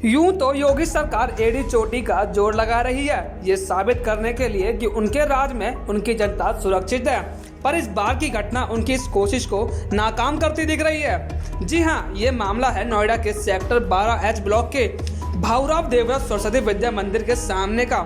यूं तो योगी सरकार एड़ी चोटी का जोर लगा रही है ये साबित करने के लिए कि उनके राज में उनकी जनता सुरक्षित है, पर इस बार की घटना उनकी इस कोशिश को नाकाम करती दिख रही है। जी हां, ये मामला है नोएडा के सेक्टर 12H ब्लॉक के भाऊराव देवरास सरस्वती विद्या मंदिर के सामने का।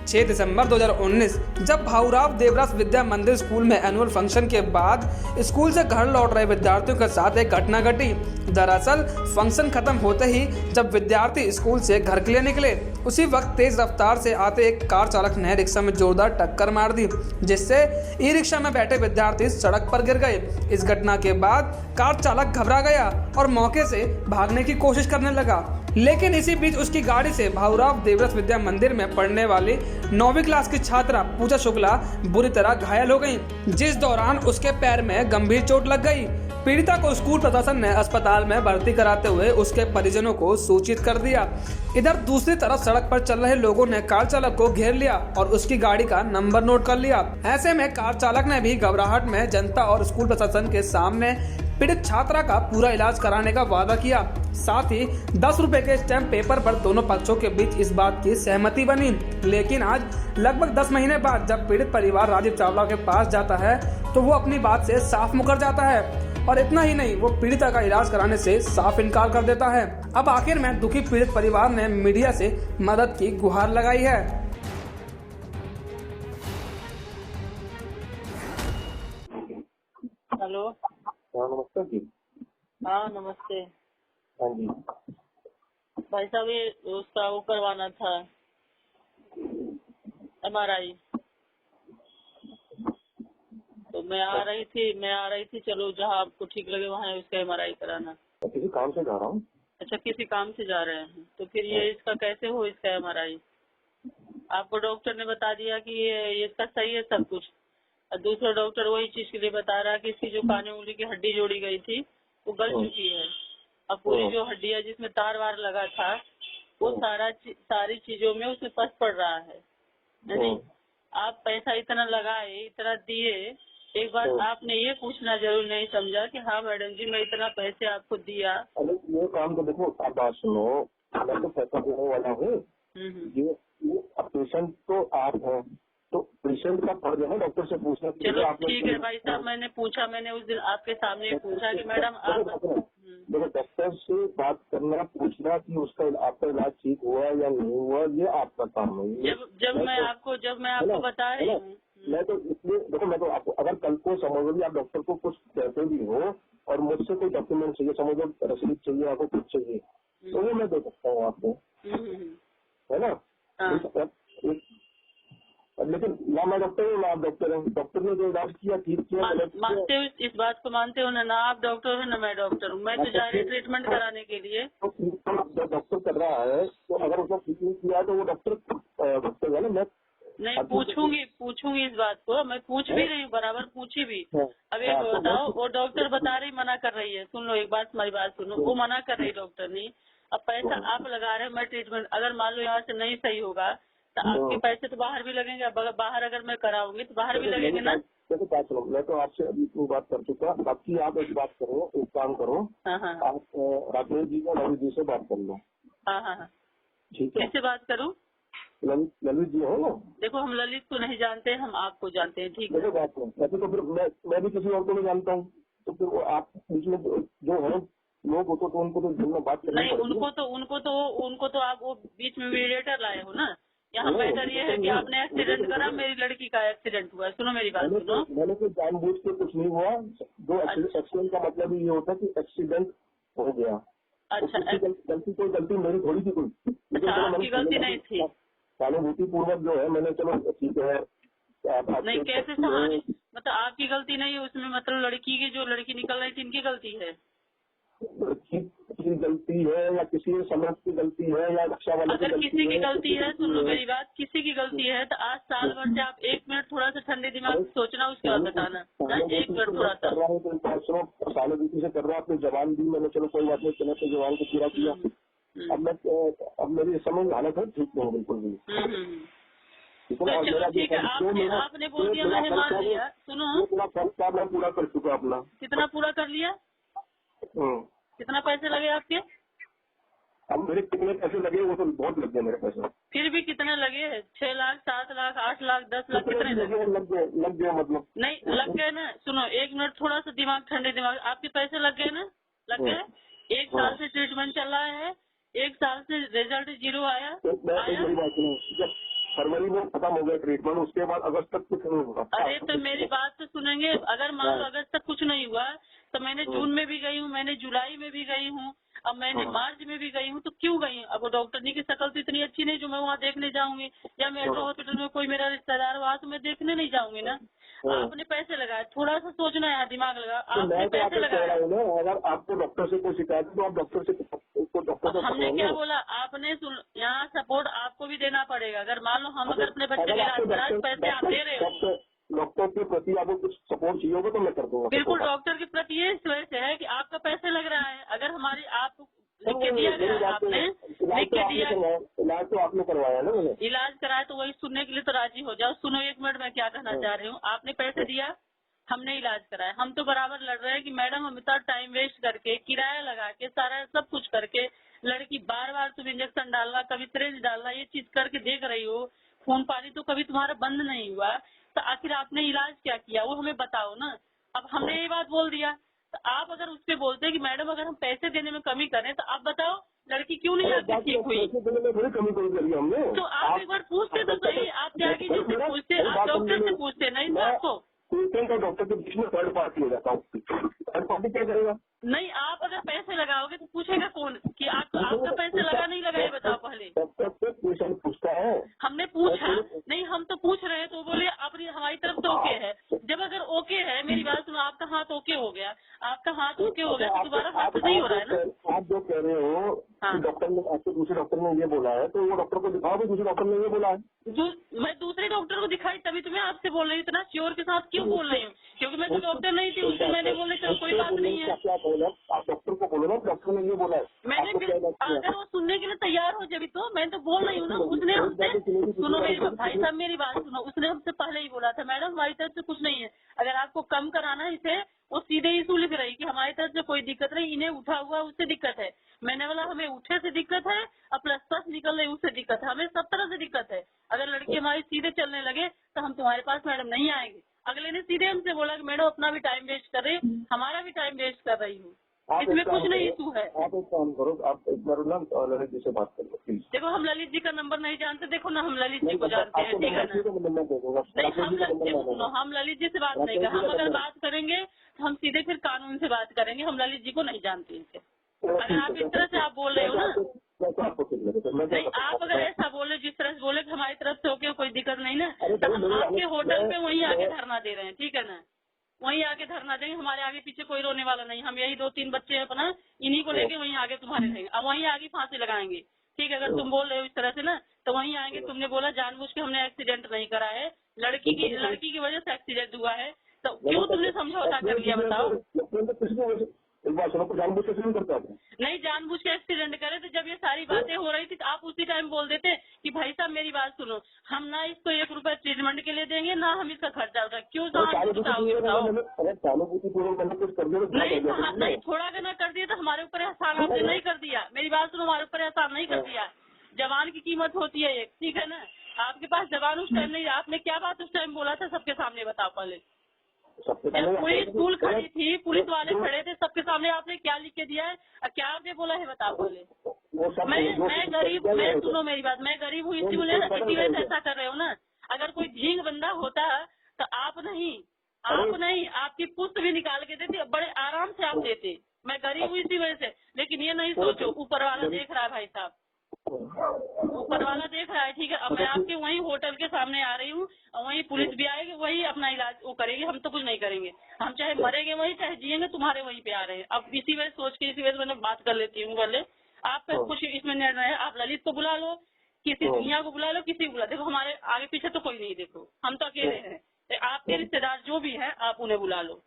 6 दिसंबर 2019 जब भाऊराव देवरास विद्या मंदिर स्कूल में एनुअल फंक्शन के बाद स्कूल से घर लौट रहे विद्यार्थियों के साथ एक घटना घटी। दरअसल फंक्शन खत्म होते ही जब विद्यार्थी स्कूल से घर के लिए निकले, उसी वक्त तेज रफ्तार से आते एक कार चालक ने रिक्शा में जोरदार टक्कर मार दी, जिससे ई रिक्शा में बैठे विद्यार्थी सड़क पर गिर गए। इस घटना के बाद कार चालक घबरा गया और मौके से भागने की कोशिश करने लगा, लेकिन इसी बीच उसकी गाड़ी से भाऊराव देवरास विद्या मंदिर में पढ़ने वाली 9वीं क्लास की छात्रा पूजा शुक्ला बुरी तरह घायल हो गई, जिस दौरान उसके पैर में गंभीर चोट लग गई। पीड़िता को स्कूल प्रशासन ने अस्पताल में भर्ती कराते हुए उसके परिजनों को सूचित कर दिया। इधर दूसरी तरफ सड़क पर चल रहे लोगों ने कार चालक को घेर लिया और उसकी गाड़ी का नंबर नोट कर लिया। ऐसे में कार चालक ने भी घबराहट में जनता और स्कूल प्रशासन के सामने पीड़ित छात्रा का पूरा इलाज कराने का वादा किया। साथ ही 10 रुपए के स्टैम्प पेपर पर दोनों पक्षों के बीच इस बात की सहमति बनी। लेकिन आज लगभग 10 महीने बाद जब पीड़ित परिवार राजीव चावला के पास जाता है तो वो अपनी बात से साफ मुकर जाता है, और इतना ही नहीं, वो पीड़िता का इलाज कराने से साफ इनकार कर देता है। अब आखिर में दुखी पीड़ित परिवार ने मीडिया से मदद की गुहार लगाई है। हेलो। हाँ नमस्ते जी। हाँ नमस्ते। हाँ जी। भाई साहब ये उसका वो करवाना था, MRI। तो मैं आ रही थी चलो जहाँ आपको ठीक लगे वहाँ उसका MRI कराना। किसी काम से जा रहा हूँ। अच्छा, किसी काम से जा रहे हैं तो फिर ये इसका कैसे हो, इसका MRI? आपको डॉक्टर ने बता दिया कि ये इसका सही है सब कुछ, और दूसरा डॉक्टर वही चीज के लिए बता रहा है कि इसकी जो कान उंगली की हड्डी जोड़ी गई थी वो गल चुकी है। अब पूरी जो हड्डी है जिसमें तार वार लगा था वो सारी चीजों में उसमें पस पड़ रहा है। नहीं, आप पैसा इतना लगाए, इतना दिए, एक बार आपने ये पूछना जरूर नहीं समझा कि हाँ मैडम जी मैं इतना पैसे आपको दिया। अरे ये काम तो देखो, आप बात सुनो, मैं तो पैसा देने वाला हूँ। ये पेशेंट तो आप हैं, तो पेशेंट का फर्ज है ना डॉक्टर से पूछना। चलो ठीक है भाई साहब, मैंने उस दिन आपके सामने पूछा कि मैडम आप देखो, डॉक्टर से बात करना, पूछना कि उसका आपका इलाज ठीक हुआ या नहीं हुआ, ये आपका काम है। जब मैं आपको बता रही हूँ, मैं तो इसलिए देखो, मैं तो आपको अगर कल को समझो भी आप डॉक्टर को कुछ कहते भी हो और मुझसे कोई डॉक्यूमेंट चाहिए, समझो रसीद चाहिए, आपको कुछ चाहिए, तो वो मैं दे सकता हूँ आपको, है ना। लेकिन ना मैं डॉक्टर हूँ ना आप डॉक्टर हैं। डॉक्टर ने जो इलाज किया ठीक किया, मानते हो इस बात को? मानते हो ना आप डॉक्टर हो ना मैं डॉक्टर हूँ। मैं तो जा रही ट्रीटमेंट कराने के लिए। जो डॉक्टर कर रहा है तो अगर उसने ठीक नहीं किया तो वो डॉक्टर है ना। मैं नहीं पूछूंगी इस बात को, मैं पूछ भी रही हूँ, बराबर पूछी भी। अब एक बताओ, वो डॉक्टर बता रही, मना कर रही है। सुन लो एक बात, हमारी बात सुनो, वो मना कर रही डॉक्टर नहीं। अब पैसा आप लगा रहे हैं, मैं ट्रीटमेंट अगर मान लो यहाँ से नहीं सही होगा तो आपके पैसे तो बाहर भी लगेंगे। बाहर अगर मैं कराऊंगी तो बाहर भी लगेंगे ना। देखो बात सुनो, मैं तो आपसे अभी इतनी बात कर चुका, बाकी आप एक बात करो, एक काम करो, आप राकेश जी या ललित जी से बात कर लो। हाँ ठीक है। किससे बात करूँ? ललित जी हो ना। देखो हम ललित को नहीं जानते, हम आपको जानते हैं। ठीक है। देखो बात नहीं, वैसे तो फिर मैं भी किसी और को नहीं जानता हूँ, तो फिर आप बीच में जो है लोग हो तो उनको तो बात करनी नहीं, उनको तो आप वो बीच में मीडिएटर लाए हो ना। यहाँ मैटर ये है कि आपने एक्सीडेंट करा, मेरी लड़की का एक्सीडेंट हुआ। सुनो मेरी बात सुनो। मैंने कोई जानबूझ के कुछ नहीं हुआ। जो एक्सीडेंट का मतलब ये होता है कि एक्सीडेंट हो गया। अच्छा, कोई गलती मेरी थोड़ी थी कोई। अच्छा, आपकी गलती नहीं थी। सहानुभूति पूर्वक जो है मैंने, चलो ठीक है। नहीं, कैसे सहानुभूति? मतलब आपकी गलती नहीं है उसमें, मतलब लड़की की जो लड़की निकल रही थी इनकी गलती है? किसी गलती है या किसी समाज की गलती है या रक्षा वाले अगर किसी की गलती है, सुन लो मेरी बात, किसी की गलती है तो आज साल भर से आप 1 मिनट थोड़ा सा ठंडे दिमाग से सोचना, उसके बाद बताना। 1 मिनट थोड़ा सा सहानुभूति से कर रहा हूँ। अपनी जवान दी मैंने, चलो कोई बात नहीं, चलो अपनी जवान को पूरा किया। अब मेरी समझ हालत है ठीक नहीं बिल्कुल भी। ठीक है, आपने बोल दिया, मैंने मान लिया। सुनो, मैं पूरा कर चुका अपना। कितना पूरा कर लिया? कितना पैसे लगे आपके? अब मेरे कितने पैसे लगे वो तो बहुत लग गए मेरे पैसे। फिर भी कितने लगे? 6 लाख, 7 लाख, 8 लाख, 10 लाख, कितने लगे? लग गए मतलब। नहीं लग गए ना। सुनो, एक मिनट, थोड़ा सा दिमाग ठंडे दिमाग, आपके पैसे लग गए ना? लग गए। 1 साल से ट्रीटमेंट चल रहा है, 1 साल से रिजल्ट 0 आया। मेरी बात सुनो, जब फरवरी में खत्म हो गया ट्रीटमेंट, उसके बाद अगस्त तक कुछ नहीं होगा। अरे तो मेरी बात तो सुनेंगे। अगर मान लो अगस्त तक कुछ नहीं हुआ तो मैंने जून में भी गई हूँ, मैंने जुलाई में भी गई हूँ, अब मैंने मार्च में भी गई हूँ, तो क्यों गई? अब वो डॉक्टरनी की शक्ल तो इतनी अच्छी नहीं जो मैं वहाँ देखने जाऊंगी, या मेट्रो हॉस्पिटल में कोई मेरा रिश्तेदार वहाँ तो मैं देखने नहीं जाऊंगी ना। आपने पैसे लगाए, थोड़ा सा सोचना है, दिमाग लगा। आपने पैसे लगाए। अगर आपको डॉक्टर से कोई शिकायत है तो आप डॉक्टर से हमने क्या बोला? आपने यहाँ सपोर्ट आपको भी देना पड़ेगा। अगर मान लो हम अगर अपने बच्चे के इलाज करा, पैसे आप दे रहे हो, डॉक्टर के प्रति आपको कुछ सपोर्ट चाहिए होगा तो मैं कर दूंगा। बिल्कुल डॉक्टर के प्रति ये इस वजह से है कि आपका पैसे लग रहा है। अगर हमारी आप लिख के दिया गया, आपने लिख के दिया, इलाज तो आपने करवाया ना। मैंने इलाज कराया तो वही सुनने के लिए तो राजी हो जाओ। सुनो 1 मिनट, मैं क्या कहना चाह रही हूँ। आपने पैसे दिया, हमने इलाज कराया, हम तो बराबर लड़ रहे हैं कि मैडम हम इतना टाइम वेस्ट करके, किराया लगा के, सारा सब कुछ करके, लड़की बार बार तुम इंजेक्शन डालना, कभी सिरिंज डालना, ये चीज करके देख रही हो, खून पानी तो कभी तुम्हारा बंद नहीं हुआ, तो आखिर आपने इलाज क्या किया वो हमें बताओ ना। अब हमने ये बात बोल दिया, तो आप अगर उससे बोलते हैं कि मैडम अगर हम पैसे देने में कमी करें, तो आप बताओ लड़की क्यों नहीं आपकी ठीक हुई? कमी करी हमने। तो आप एक बार पूछते तो सही, आप त्यागी जी से पूछते, आप डॉक्टर से पूछते, नहीं तो आपको पेशेंट और डॉक्टर के बीच में थर्ड पार्टी हो जाता हूँ। थर्ड पार्टी क्या करेगा? नहीं, आप अगर पैसे लगाओगे तो पूछेगा कौन कि आपका पैसे लगा नहीं लगा, ये बताओ पहले। डॉक्टर से पेशेंट पूछता है। हमने पूछा नहीं, हम तो पूछ रहे हैं तो बोले अपनी हमारी तरफ तो ओके है। जब अगर ओके है, मेरी बात सुनो, आपका हाथ ओके हो गया, आपका हाथ ओके हो गया तो दोबारा हाथ नहीं हो रहा है ना। आप जो कह रहे हो डॉक्टर ने आपको, दूसरे डॉक्टर ने ये बोला है, तो वो डॉक्टर को दिखाओ, दूसरे डॉक्टर ने ये बोला है। मैं दूसरे डॉक्टर को दिखाई तभी तो मैं आपसे बोल रही हूँ। इतना श्योर के साथ क्यों बोल रही हूँ? क्योंकि मैं तो डॉक्टर नहीं थी, उससे मैंने बोले चलो कोई बात नहीं है। क्या बोला? आप डॉक्टर को बोलो ना, डॉक्टर ने ये बोला है। मैंने अगर वो सुनने के लिए तैयार हो जब तो मैं तो बोल रही हूँ ना। उसने हमसे, सुनो मेरी भाई साहब मेरी बात सुनो, उसने हमसे पहले ही बोला था मैडम हमारी तरफ से कुछ नहीं है, अगर आपको कम कराना है इसे, वो सीधे इशू लिख रही कि हमारी तरफ से कोई दिक्कत नहीं, इन्हें उठा हुआ उससे दिक्कत है। मैंने बोला हमें उठे से दिक्कत है और प्लस प्लस निकल रही उससे दिक्कत है, हमें सब तरह से दिक्कत है। अगर लड़की हमारी सीधे चलने लगे तो हम तुम्हारे पास मैडम नहीं आएंगे। अगले ने सीधे हमसे बोला कि मैडम अपना भी टाइम वेस्ट कर रही हूँ, हमारा भी टाइम वेस्ट कर रही हूँ, इसमें कुछ नहीं इशू है। आप एक काम करो, आप एक बार ना ललित जी से बात करो प्लीज। देखो हम ललित जी का नंबर नहीं जानते, देखो ना हम ललित जी को जानते हैं, ठीक है ना। नहीं हम ललित जी से बात नहीं कर, हम अगर बात करेंगे तो हम सीधे फिर कानून से बात करेंगे, हम ललित जी को नहीं जानते इनसे। अगर आप इस तरह से आप बोल रहे हो ना, नहीं आप अगर ऐसा बोले जिस तरह से बोले कि हमारी तरफ से होके कोई दिक्कत नहीं ना, तो हम आपके होटल पे वहीं आके धरना दे रहे हैं, ठीक है ना, वहीं आके धरना देंगे। हमारे आगे पीछे कोई रोने वाला नहीं, हम यही 2-3 बच्चे हैं अपना, इन्हीं को लेके वहीं आगे तुम्हारे रहेंगे, अब वहीं आगे फांसी लगाएंगे, ठीक है। अगर तुम बोल रहे हो इस तरह से ना तो वहीं आएंगे। तुमने बोला जानबूझ के हमने एक्सीडेंट नहीं करा है, लड़की की वजह से एक्सीडेंट हुआ है, तो क्यों तुमने समझौता कर लिया बताओ? जानबूझ के नहीं करता नहीं जानबूझ के एक्सीडेंट करे तो जब ये सारी बातें हो रही थी तो आप उसी टाइम बोल देते कि भाई साहब मेरी बात सुनो, हम ना इसको 1 रुपया ट्रीटमेंट के लिए देंगे ना हम इसका खर्चा उठा, क्यों बताओगे? नहीं थोड़ा ना कर दिया तो हमारे ऊपर एहसान आपने नहीं कर दिया, मेरी बात सुनो, हमारे ऊपर एहसान नहीं कर दिया। जवान की कीमत होती है एक, ठीक है ना। आपके पास जवान उस टाइम नहीं, आपने क्या बात उस टाइम बोला था सबके सामने बताओ पहले। पूरी स्कूल खड़ी थी, पुलिस वाले खड़े थे, सबके सामने आपने क्या लिख के दिया है, क्या आपने बोला है बताओ पहले। मैं गरीब, मैं सुनो मेरी बात, मैं गरीब हूँ इसी वजह से ऐसा कर रहे हो ना। अगर कोई ढींग बंदा होता तो आप नहीं आपकी पुस्त भी निकाल के देते, बड़े आराम से आप देते। मैं गरीब हूँ इसी वजह से, लेकिन ये नहीं सोचो ऊपर वाला देख रहा है भाई साहब, ऊपर वाला देख रहा है, ठीक है। अब मैं आपके वहीं होटल के सामने आ रही हूँ, वहीं पुलिस भी आएगी, वही अपना इलाज वो करेगी, हम तो कुछ नहीं करेंगे। हम चाहे मरेंगे वहीं, चाहे जिएंगे, तुम्हारे वहीं पे आ रहे हैं। अब इसी वजह सोच के इसी वजह से मैंने बात कर लेती हूँ। बोले आपका कुछ इसमें निर्णय है, आप ललित को बुला लो, किसी दुनिया को बुला लो, किसी को बुला, देखो हमारे आगे पीछे तो कोई नहीं, देखो हम तो अकेले हैं, आपके रिश्तेदार जो भी है आप उन्हें बुला लो।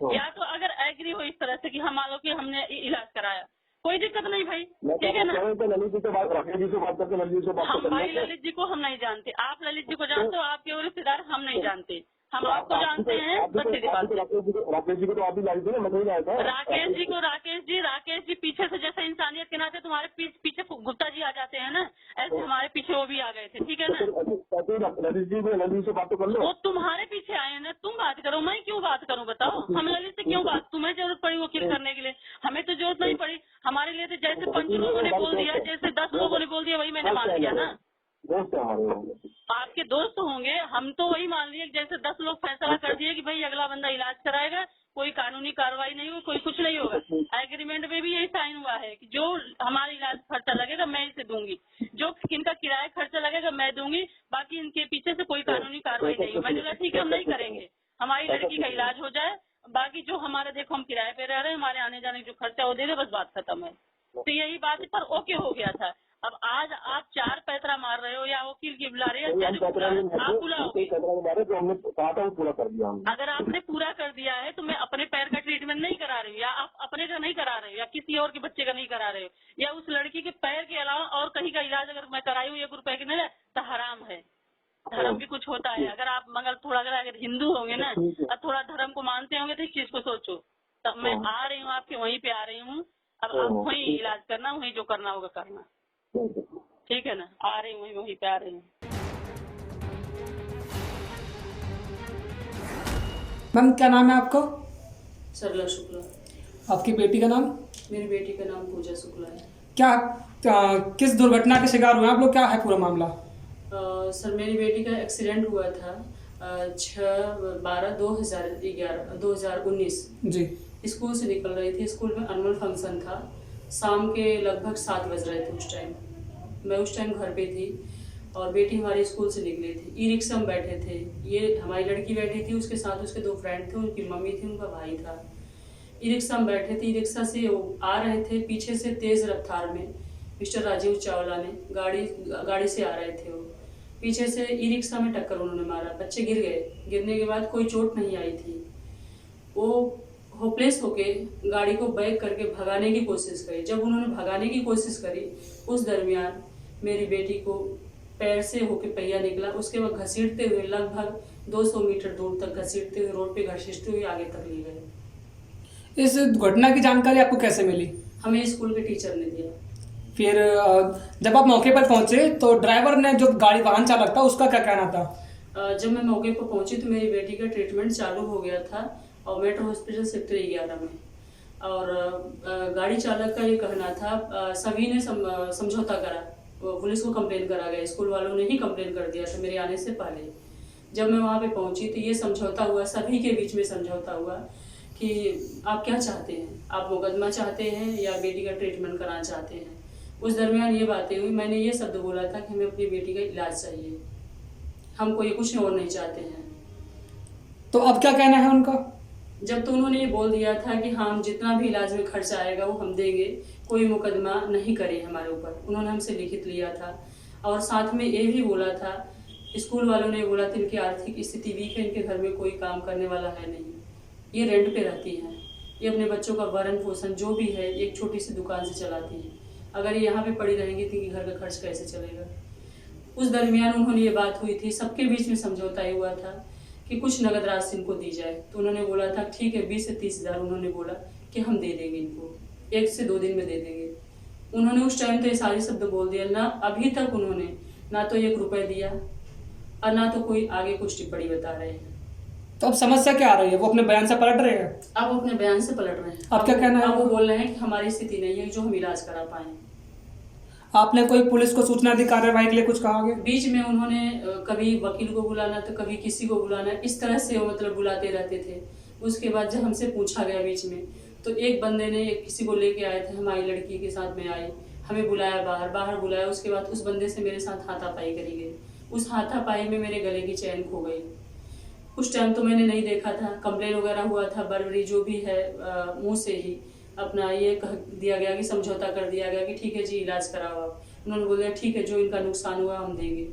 या तो अगर एग्री हो इस तरह से कि हम मान लो कि हमने इलाज कराया, कोई दिक्कत नहीं भाई, ठीक है ना। ललित जी से बात करके हम भाई ललित जी को हम नहीं जानते, आप ललित जी को जानते हो, आपके रिश्तेदार हम नहीं जानते। हम आपको जानते हैं, बस सीधी बात है। राकेश जी को तो आप भी लाई थी ना, मैं नहीं लाया था। राकेश जी पीछे से जैसे इंसानियत के नाते तुम्हारे पीछे गुप्ता जी आ जाते हैं ना, ऐसे हमारे पीछे वो भी आ गए थे, ठीक है ना। ललित जी को, ललित से बात तो कर लो। वो तुम्हारे पीछे आए हैं ना, तुम बात करो, मैं क्यों बात करूं बताओ। हम ललित से क्यों बात, तुम्हें जरूरत पड़ी वकील करने के लिए, हमें तो जरूरत नहीं पड़ी। हमारे लिए तो जैसे 5 लोगों ने बोल दिया, जैसे 10 लोगों ने बोल दिया, वही मैंने मान लिया ना। दोस्त है हमारे होंगे, आपके दोस्त होंगे, हम तो वही मान लिए जैसे 10 लोग फैसला कर दिए कि भाई अगला बंदा इलाज कराएगा, कोई कानूनी कार्रवाई नहीं होगी, कोई कुछ नहीं होगा। एग्रीमेंट में भी यही साइन हुआ है कि जो हमारा इलाज खर्चा लगेगा मैं इसे दूंगी, जो इनका किराया खर्चा लगेगा मैं दूंगी, बाकी इनके पीछे से कोई कानूनी कार्रवाई नहीं होगी। मैंने कहा ठीक है, हम नहीं करेंगे, हमारी लड़की का इलाज हो जाए, बाकी जो हमारा देखो हम किराए पे रह रहे हैं, हमारे आने जाने जो खर्चा वो दे दे, बस बात खत्म है। तो यही बात है, पर ओके हो गया था। अब आज आप 4 पैतरा मार रहे हो या वकील की बुला रहे हो, जज बुला रहे हो, आप बुलाओगे। जो हमने कहा था वो पूरा कर दिया हमने। अगर आपने पूरा कर दिया है तो मैं अपने पैर का ट्रीटमेंट नहीं करा रही हूँ, या आप अपने का नहीं करा रहे हो, या किसी और के बच्चे का नहीं करा रहे हो, या उस लड़की के पैर के अलावा और कहीं का इलाज अगर मैं कराई हूँ 1 रुपए के नहीं तो हराम है। धर्म भी कुछ होता है। अगर आप अगर हिंदू होंगे ना और थोड़ा धर्म को मानते होंगे तो इस चीज को सोचो। तब मैं आ रही हूँ आपके वहीं पे आ रही हूँ, अब आप वहीं इलाज करना, वहीं जो करना होगा करना, ठीक है ना। आ रही हूँ वहीं पे आ रही हूँ। मैम क्या नाम है आपका? सरला शुक्ला। आपकी बेटी का नाम? मेरी बेटी का नाम पूजा शुक्ला है। क्या किस दुर्घटना के शिकार हुए आप लोग, क्या है पूरा मामला? सर मेरी बेटी का एक्सीडेंट हुआ था 6/12/2019 जी। स्कूल से निकल रही थी, स्कूल में एनुअल फंक्शन था, शाम के लगभग 7 बज रहे थे उस टाइम। मैं उस टाइम घर पे थी और बेटी हमारी स्कूल से निकली थी। ई रिक्शा में बैठे थे, ये हमारी लड़की बैठी थी, उसके साथ उसके 2 फ्रेंड थे, उनकी मम्मी थी, उनका भाई था। ई रिक्शा में बैठे थे, ई रिक्शा से वो आ रहे थे, पीछे से तेज रफ्तार में मिस्टर राजीव चावला ने गाड़ी से आ रहे थे, वो पीछे से ई रिक्शा में टक्कर उन्होंने मारा, बच्चे गिर गए। गिरने के बाद कोई चोट नहीं आई थी। वो होपलेस होके गाड़ी को बैक करके भगाने की कोशिश करी। जब उन्होंने भगाने की कोशिश करी उस दरमियान मेरी बेटी को पैर से होके पहिया निकला, उसके बाद घसीटते हुए लगभग 200 मीटर दूर तक घसीटते हुए रोड पे घसीटते हुए आगे तक ले गए। इस घटना की जानकारी आपको कैसे मिली? हमें स्कूल के टीचर ने दिया। फिर जब आप मौके पर पहुंचे तो ड्राइवर ने, जो गाड़ी वाहन चालक था, उसका क्या कहना था? जब मैं मौके पर पहुंची तो मेरी बेटी का ट्रीटमेंट चालू हो गया था और मेट्रो हॉस्पिटल सेक्टर 11 में। और गाड़ी चालक का ये कहना था, सभी ने समझौता करा, पुलिस को कंप्लेन करा गया, स्कूल वालों ने ही कंप्लेन कर दिया था मेरे आने से पहले। जब मैं वहाँ पे पहुंची तो ये समझौता हुआ, सभी के बीच में समझौता हुआ कि आप क्या चाहते हैं, आप मुकदमा चाहते हैं या बेटी का ट्रीटमेंट कराना चाहते हैं। उस दरमियान ये बातें हुई, मैंने ये शब्द बोला था कि हमें अपनी बेटी का इलाज चाहिए, हम कोई कुछ और नहीं चाहते हैं। तो अब क्या कहना है उनका? जब तो उन्होंने ये बोल दिया था कि हम जितना भी इलाज में खर्चा आएगा वो हम देंगे, कोई मुकदमा नहीं करे हमारे ऊपर, उन्होंने हमसे लिखित लिया था। और साथ में ये भी बोला था, स्कूल वालों ने बोला था इनकी आर्थिक स्थिति वीक है, इनके घर में कोई काम करने वाला है नहीं, ये रेंट पे रहती हैं, ये अपने बच्चों का भरण पोषण जो भी है एक छोटी सी दुकान से चलाती है, अगर ये यहाँ पे पड़ी रहेंगी तो इनके घर का खर्च कैसे चलेगा। उस दरमियान उन्होंने ये बात हुई थी, सबके बीच में समझौता ये हुआ था कि कुछ नगद राशि इनको दी जाए। तो उन्होंने बोला था ठीक है 20 से 30 हज़ार उन्होंने बोला कि हम दे देंगे इनको, 1 से 2 दिन में दे देंगे। उन्होंने उस टाइम तो ये सारे शब्द बोल दिया, ना अभी तक उन्होंने ना तो 1 रुपये दिया और ना तो कोई आगे कुछ टिप्पणी बता रहे हैं। तो अब समस्या क्या आ रही है? वो अपने बयान से पलट रहे हैं? अब अपने बयान से पलट रहे हैं। अब क्या कहना है? अब वो बोल रहे हैं कि हमारी स्थिति नहीं है जो हम इलाज करा पाए। आपने कोई पुलिस को सूचना दी, कार्रवाई के लिए कुछ कहा गया? बीच में उन्होंने कभी वकील को बुलाना तो कभी किसी को बुलाना, इस तरह से मतलब बुलाते रहते थे। उसके बाद जब हमसे पूछा गया बीच में तो एक बंदे ने किसी को लेके आए थे, हमारी लड़की के साथ में आई, हमें बुलाया, बाहर बुलाया। उसके बाद उस बंदे से मेरे साथ हाथापाई करी गई। उस हाथापाई में मेरे गले की चैन खो गई। उस टाइम तो मैंने नहीं देखा था, कंप्लेन वगैरह हुआ था, बर्बरी जो भी है मुंह से ही अपना ये कह दिया गया कि समझौता कर दिया गया कि ठीक है जी इलाज कराओ आप। उन्होंने बोला ठीक है जो इनका नुकसान हुआ हम देंगे।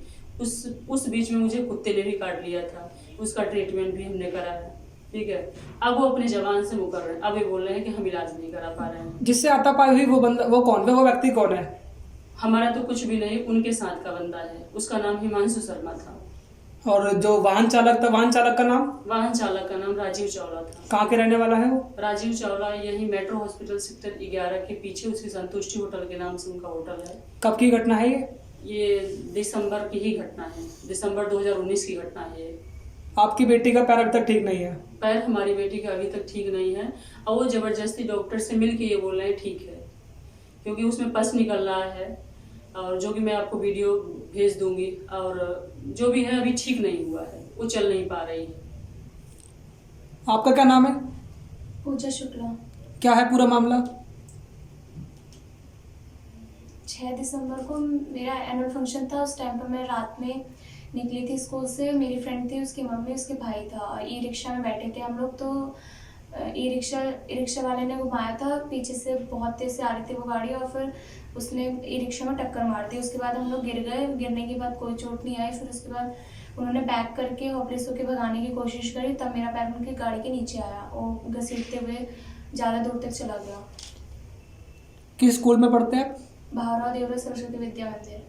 उस बीच में मुझे कुत्ते ने भी काट लिया था, उसका ट्रीटमेंट भी हमने कराया, ठीक है। अब वो अपने जबान से मुकर रहे हैं, अब ये बोल रहे हैं कि हम इलाज नहीं करा पा रहे हैं। जिससे हाथापाई हुई वो बंदा, वो कौन है, वो व्यक्ति कौन है? हमारा तो कुछ भी नहीं, उनके साथ का बंदा है, उसका नाम हिमांशु शर्मा था। और जो वाहन चालक था, वाहन चालक का नाम? वाहन चालक का नाम राजीव चावला था। कहाँ के रहने वाला है वो? राजीव चावला यही मेट्रो हॉस्पिटल सेक्टर 11 के पीछे उसकी संतुष्टि होटल के नाम से उनका होटल है। कब की घटना है ये? ये दिसंबर की ही घटना है, दिसंबर 2019 की घटना है ये। आपकी बेटी का पैर अभी तक ठीक नहीं है? पैर हमारी बेटी का अभी तक ठीक नहीं है और वो जबरदस्ती डॉक्टर से मिल के ये बोल रहे हैं ठीक है, क्योंकि उसमें पस निकल रहा है और जो कि मैं आपको वीडियो भेज दूंगी। और जो भी है अभी ठीक नहीं हुआ है, वो चल नहीं पा रही है। आपका क्या नाम है? पूजा शुक्ला। क्या है पूरा मामला? 6 दिसंबर को मेरा एनुअल फंक्शन था। उस टाइम पर मैं रात में निकली थी स्कूल से। मेरी फ्रेंड थी, उसकी मम्मी, उसके भाई था और ई रिक्शा में बैठे थे हम लोग। तो ई रिक्शा वाले ने घुमाया था, पीछे से बहुत तेज से आ रही थी वो गाड़ी और फिर उसने ई रिक्शा में टक्कर मार दी। उसके बाद हम लोग गिर गए। गिरने के बाद कोई चोट नहीं आई। फिर उसके बाद उन्होंने बैक करके होपलेस होकर भगाने की कोशिश करी, तब मेरा पैर उनकी गाड़ी के नीचे आया और घसीटते हुए ज़्यादा दूर तक चला गया। किस स्कूल में पढ़ते हैं आप? भावराव देवरा सरस्वती विद्या मंदिर।